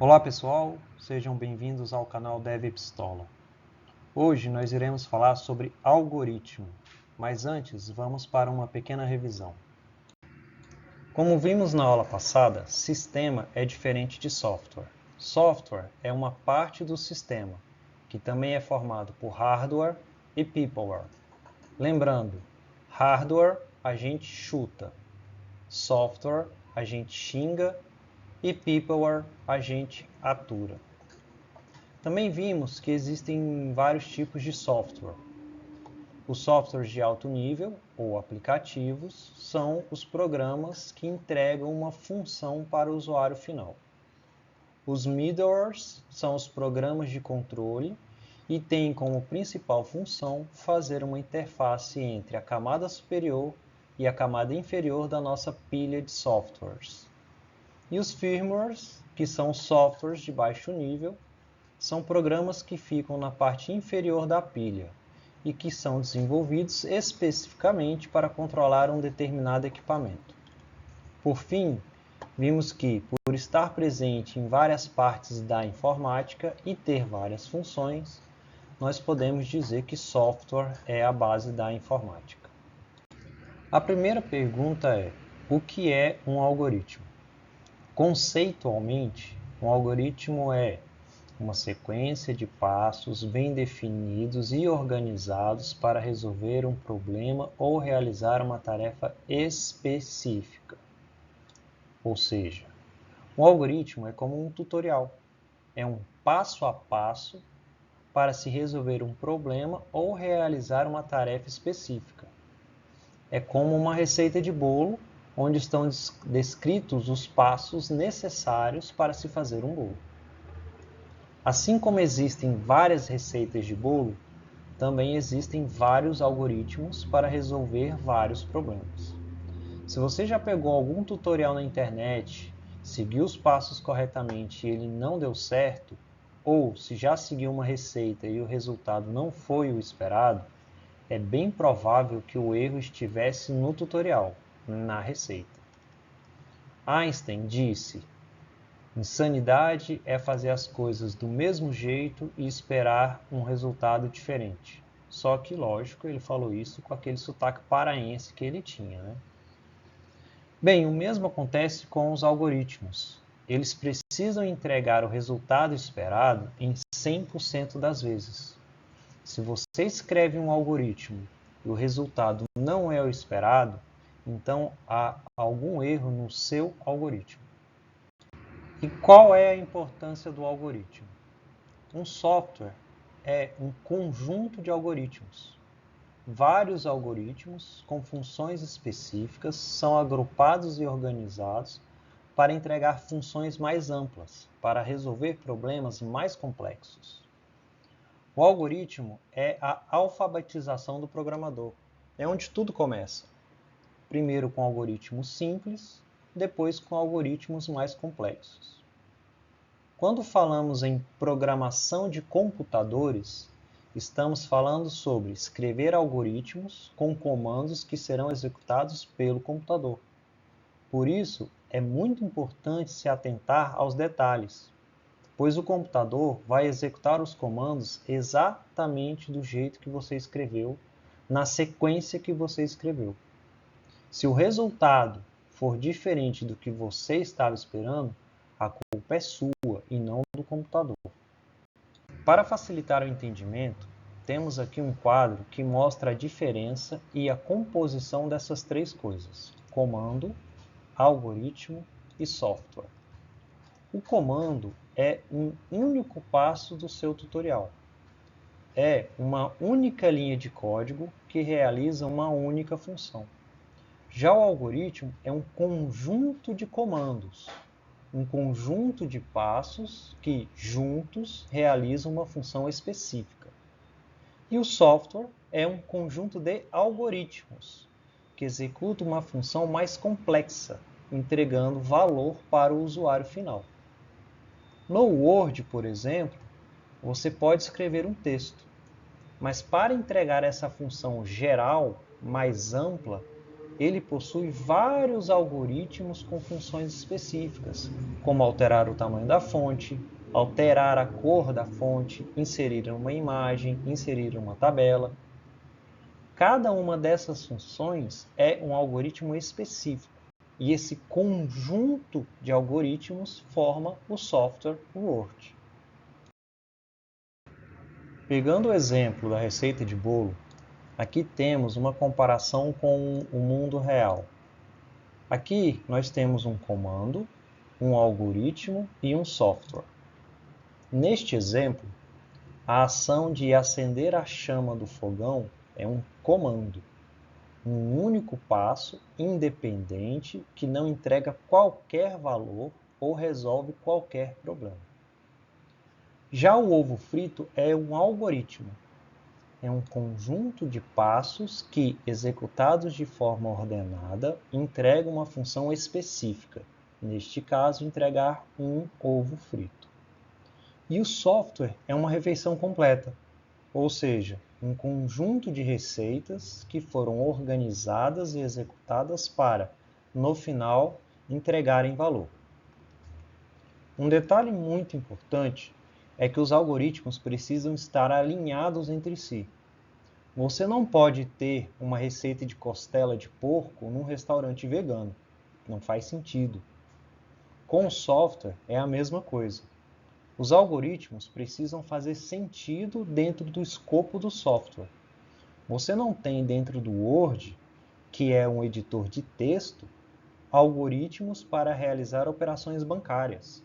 Olá pessoal, sejam bem-vindos ao canal DevPistola. Hoje nós iremos falar sobre algoritmo, mas antes vamos para uma pequena revisão. Como vimos na aula passada, sistema é diferente de software. Software é uma parte do sistema, que também é formado por hardware e peopleware. Lembrando, hardware a gente chuta, software a gente xinga e peopleware a gente atura. Também vimos que existem vários tipos de software. Os softwares de alto nível, ou aplicativos, são os programas que entregam uma função para o usuário final. Os middlewares são os programas de controle e têm como principal função fazer uma interface entre a camada superior e a camada inferior da nossa pilha de softwares. E os firmwares, que são softwares de baixo nível, são programas que ficam na parte inferior da pilha e que são desenvolvidos especificamente para controlar um determinado equipamento. Por fim, vimos que, por estar presente em várias partes da informática e ter várias funções, nós podemos dizer que software é a base da informática. A primeira pergunta é: o que é um algoritmo? Conceitualmente, um algoritmo é uma sequência de passos bem definidos e organizados para resolver um problema ou realizar uma tarefa específica. Ou seja, um algoritmo é como um tutorial. É um passo a passo para se resolver um problema ou realizar uma tarefa específica. É como uma receita de bolo, onde estão descritos os passos necessários para se fazer um bolo. Assim como existem várias receitas de bolo, também existem vários algoritmos para resolver vários problemas. Se você já pegou algum tutorial na internet, seguiu os passos corretamente e ele não deu certo, ou se já seguiu uma receita e o resultado não foi o esperado, é bem provável que o erro estivesse no tutorial, na receita. Einstein disse: insanidade é fazer as coisas do mesmo jeito e esperar um resultado diferente. Só que, lógico, ele falou isso com aquele sotaque paraense que ele tinha, né? Bem, o mesmo acontece com os algoritmos. Eles precisam entregar o resultado esperado em 100% das vezes. Se você escreve um algoritmo e o resultado não é o esperado, então há algum erro no seu algoritmo. E qual é a importância do algoritmo? Um software é um conjunto de algoritmos. Vários algoritmos com funções específicas são agrupados e organizados para entregar funções mais amplas, para resolver problemas mais complexos. O algoritmo é a alfabetização do programador. É onde tudo começa. Primeiro com algoritmos simples, depois com algoritmos mais complexos. Quando falamos em programação de computadores, estamos falando sobre escrever algoritmos com comandos que serão executados pelo computador. Por isso, é muito importante se atentar aos detalhes, pois o computador vai executar os comandos exatamente do jeito que você escreveu, na sequência que você escreveu. Se o resultado for diferente do que você estava esperando, a culpa é sua e não do computador. Para facilitar o entendimento, temos aqui um quadro que mostra a diferença e a composição dessas três coisas: comando, algoritmo e software. O comando é um único passo do seu tutorial. É uma única linha de código que realiza uma única função. Já o algoritmo é um conjunto de comandos, um conjunto de passos que, juntos, realizam uma função específica. E o software é um conjunto de algoritmos, que executam uma função mais complexa, entregando valor para o usuário final. No Word, por exemplo, você pode escrever um texto, mas para entregar essa função geral, mais ampla, ele possui vários algoritmos com funções específicas, como alterar o tamanho da fonte, alterar a cor da fonte, inserir uma imagem, inserir uma tabela. Cada uma dessas funções é um algoritmo específico, e esse conjunto de algoritmos forma o software Word. Pegando o exemplo da receita de bolo, aqui temos uma comparação com o mundo real. Aqui nós temos um comando, um algoritmo e um software. Neste exemplo, a ação de acender a chama do fogão é um comando, um único passo independente que não entrega qualquer valor ou resolve qualquer problema. Já o ovo frito é um algoritmo, é um conjunto de passos que, executados de forma ordenada, entregam uma função específica, neste caso, entregar um ovo frito. E o software é uma refeição completa, ou seja, um conjunto de receitas que foram organizadas e executadas para, no final, entregarem valor. Um detalhe muito importante é que os algoritmos precisam estar alinhados entre si. Você não pode ter uma receita de costela de porco num restaurante vegano. Não faz sentido. Com o software é a mesma coisa. Os algoritmos precisam fazer sentido dentro do escopo do software. Você não tem dentro do Word, que é um editor de texto, algoritmos para realizar operações bancárias.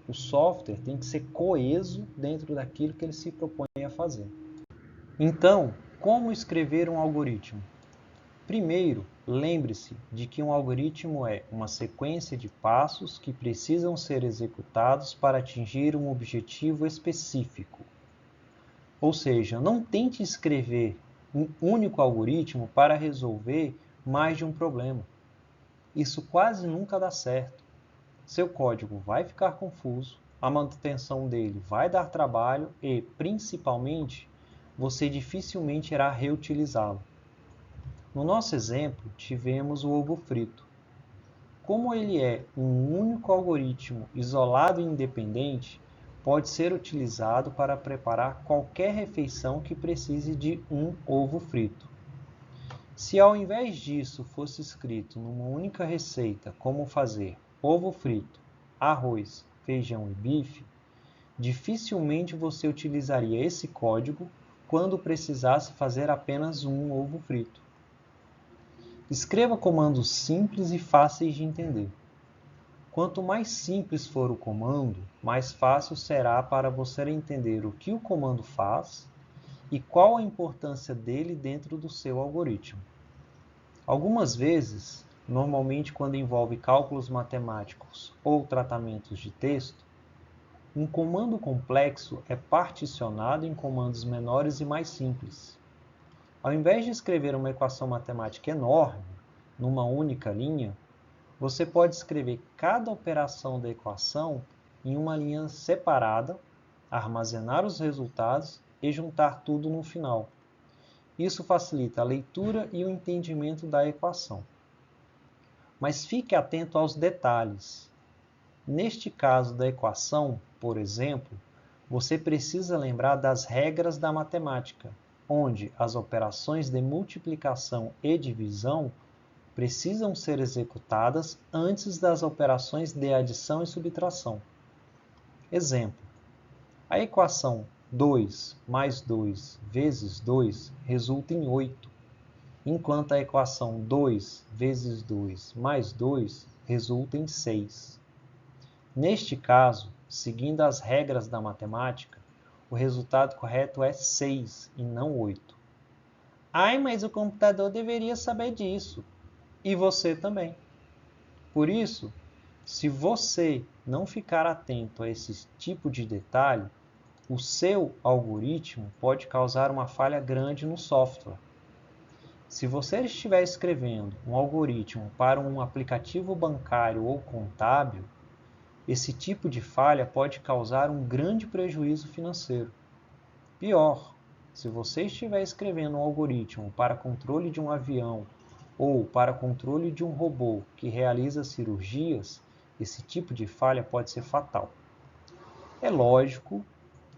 O software tem que ser coeso dentro daquilo que ele se propõe a fazer. Então, como escrever um algoritmo? Primeiro, lembre-se de que um algoritmo é uma sequência de passos que precisam ser executados para atingir um objetivo específico. Ou seja, não tente escrever um único algoritmo para resolver mais de um problema. Isso quase nunca dá certo. Seu código vai ficar confuso, a manutenção dele vai dar trabalho e, principalmente, você dificilmente irá reutilizá-lo. No nosso exemplo, tivemos o ovo frito. Como ele é um único algoritmo isolado e independente, pode ser utilizado para preparar qualquer refeição que precise de um ovo frito. Se ao invés disso fosse escrito numa única receita como fazer ovo frito, arroz, feijão e bife, dificilmente você utilizaria esse código quando precisasse fazer apenas um ovo frito. Escreva comandos simples e fáceis de entender. Quanto mais simples for o comando, mais fácil será para você entender o que o comando faz e qual a importância dele dentro do seu algoritmo. Algumas vezes, normalmente quando envolve cálculos matemáticos ou tratamentos de texto, um comando complexo é particionado em comandos menores e mais simples. Ao invés de escrever uma equação matemática enorme, numa única linha, você pode escrever cada operação da equação em uma linha separada, armazenar os resultados e juntar tudo no final. Isso facilita a leitura e o entendimento da equação. Mas fique atento aos detalhes. Neste caso da equação, por exemplo, você precisa lembrar das regras da matemática, onde as operações de multiplicação e divisão precisam ser executadas antes das operações de adição e subtração. Exemplo: a equação 2 mais 2 vezes 2 resulta em 8, enquanto a equação 2 vezes 2 mais 2 resulta em 6. Neste caso, seguindo as regras da matemática, o resultado correto é 6 e não 8. Ai, mas o computador deveria saber disso. E você também. Por isso, se você não ficar atento a esse tipo de detalhe, o seu algoritmo pode causar uma falha grande no software. Se você estiver escrevendo um algoritmo para um aplicativo bancário ou contábil, esse tipo de falha pode causar um grande prejuízo financeiro. Pior, se você estiver escrevendo um algoritmo para controle de um avião ou para controle de um robô que realiza cirurgias, esse tipo de falha pode ser fatal. É lógico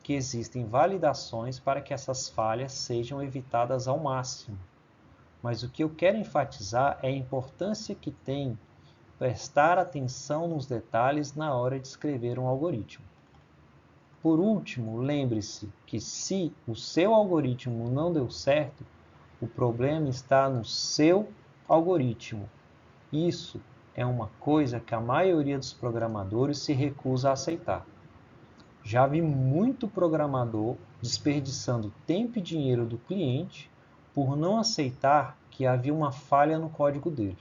que existem validações para que essas falhas sejam evitadas ao máximo, mas o que eu quero enfatizar é a importância que tem prestar atenção nos detalhes na hora de escrever um algoritmo. Por último, lembre-se que se o seu algoritmo não deu certo, o problema está no seu algoritmo. Isso é uma coisa que a maioria dos programadores se recusa a aceitar. Já vi muito programador desperdiçando tempo e dinheiro do cliente por não aceitar que havia uma falha no código dele.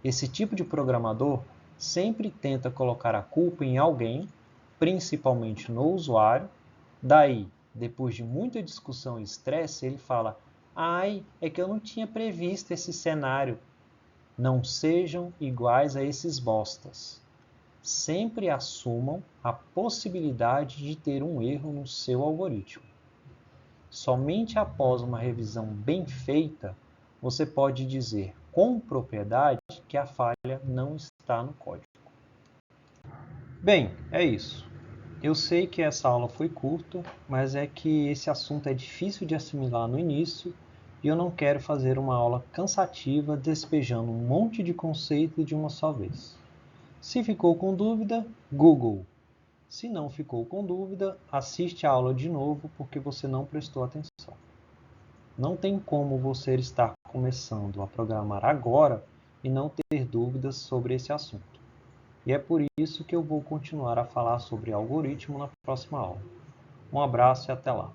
Esse tipo de programador sempre tenta colocar a culpa em alguém, principalmente no usuário. Daí, depois de muita discussão e estresse, ele fala: "Ai, é que eu não tinha previsto esse cenário." Não sejam iguais a esses bostas. Sempre assumam a possibilidade de ter um erro no seu algoritmo. Somente após uma revisão bem feita, você pode dizer com propriedade que a falha não está no código. Bem, é isso. Eu sei que essa aula foi curta, mas é que esse assunto é difícil de assimilar no início e eu não quero fazer uma aula cansativa despejando um monte de conceito de uma só vez. Se ficou com dúvida, Google. Se não ficou com dúvida, assiste a aula de novo porque você não prestou atenção. Não tem como você estar começando a programar agora e não ter dúvidas sobre esse assunto. E é por isso que eu vou continuar a falar sobre algoritmo na próxima aula. Um abraço e até lá!